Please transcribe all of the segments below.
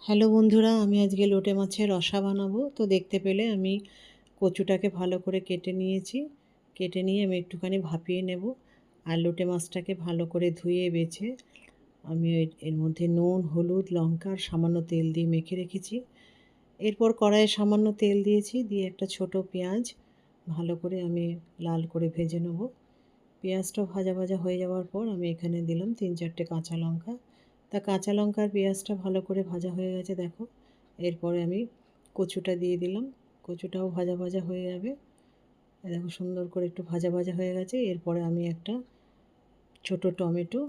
Hello বন্ধুরা, আমি আজকে লোটে মাছের রসা বানাবো। তো দেখতে পেলে আমি কচুটাকে ভালো করে কেটে নিয়েছি। কেটে নিয়ে আমি একটুখানি ভাপিয়ে নেব। আর লোটে মাছটাকে ভালো করে ধুয়ে বেছে আমি এর মধ্যে নুন, হলুদ, লঙ্কা আর সামান্য তেল দিয়ে মেখে রেখেছি। এরপর কড়াইয়ে সামান্য তেল দিয়েছি, দিয়ে একটা ছোট পেঁয়াজ ভালো করে আমি লাল করে ভেজে নেব। পেঁয়াজটা ভাজা ভাজা হয়ে যাওয়ার পর আমি এখানে দিলাম 3-4টে কাঁচা লঙ্কা। তা কাঁচা লঙ্কা আর পেঁয়াজটা ভালো করে ভাজা হয়ে গেছে দেখো। এরপরে আমি কচুটা দিয়ে দিলাম। কচুটাও ভাজা ভাজা হয়ে যাবে। দেখো সুন্দর করে একটু ভাজা ভাজা হয়ে গেছে। এরপরে আমি একটা ছোট টমেটো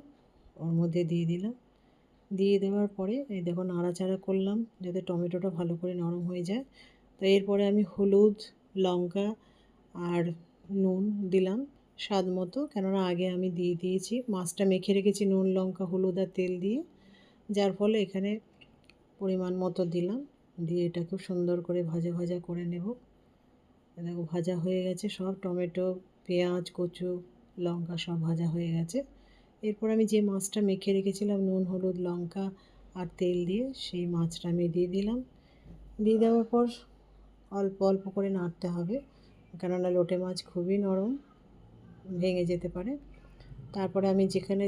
ওর মধ্যে দিয়ে দিলাম। দিয়ে দেওয়ার পরে এই দেখো নাড়াচাড়া করলাম যাতে টমেটোটা ভালো করে নরম হয়ে যায়। তো এরপরে আমি হলুদ, লঙ্কা আর নুন দিলাম স্বাদ মতো, কেননা আগে আমি দিয়ে দিয়েছি, মাছটা মেখে রেখেছি নুন, লঙ্কা, হলুদ আর তেল দিয়ে, যার ফলে এখানে পরিমাণ মতো দিলাম। দিয়ে এটা খুব সুন্দর করে ভাজা ভাজা করে নেব। দেখো ভাজা হয়ে গেছে সব, টমেটো, পেঁয়াজ, কচু, লঙ্কা সব ভাজা হয়ে গেছে। এরপর আমি যে মাছটা মেখে রেখেছিলাম নুন, হলুদ, লঙ্কা আর তেল দিয়ে, সেই মাছটা আমি দিয়ে দিলাম। দিয়ে দেওয়ার পর অল্প অল্প করে নাড়তে হবে, কেননা লোটে মাছ খুবই নরম, ভেঙে যেতে পারে। তারপরে আমি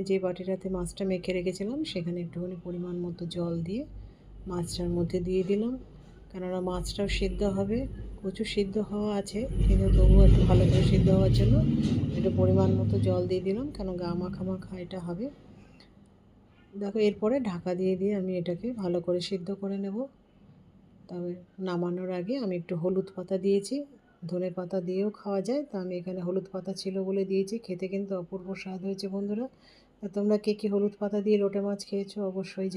যে বাটিটাতে মাছটা মেখে রেখেছিলাম সেখানে একটুখানি পরিমাণ মতো জল দিয়ে মাছটার মধ্যে দিয়ে দিলাম, কেননা মাছটাও সিদ্ধ হবে। কচু সিদ্ধ হওয়া আছে, কিন্তু তবুও একটু ভালো করে সিদ্ধ হওয়ার জন্য একটু পরিমাণ মতো জল দিয়ে দিলাম, কেন গা মাখা মাখা এটা হবে। দেখো এরপরে ঢাকা দিয়ে দিয়ে আমি এটাকে ভালো করে সিদ্ধ করে নেব। তবে নামানোর আগে আমি একটু হলুদ পাতা দিয়েছি। ধনে পাতা দিয়েও খাওয়া যায়, তা আমি এখানে হলুদ পাতা ছিল বলে দিয়েছি। খেতে কিন্তু অপূর্ব স্বাদ হয়েছে বন্ধুরা। তা তোমরা কে কী হলুদ পাতা দিয়ে লোটে মাছ খেয়েছো অবশ্যই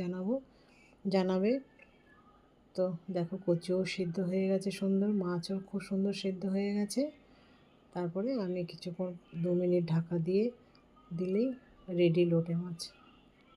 জানাবে। তো দেখো কচুও সিদ্ধ হয়ে গেছে সুন্দর, মাছও খুব সুন্দর সিদ্ধ হয়ে গেছে। তারপরে আমি কিছুক্ষণ 2 মিনিট ঢাকা দিয়ে দিলেই রেডি লোটে মাছ।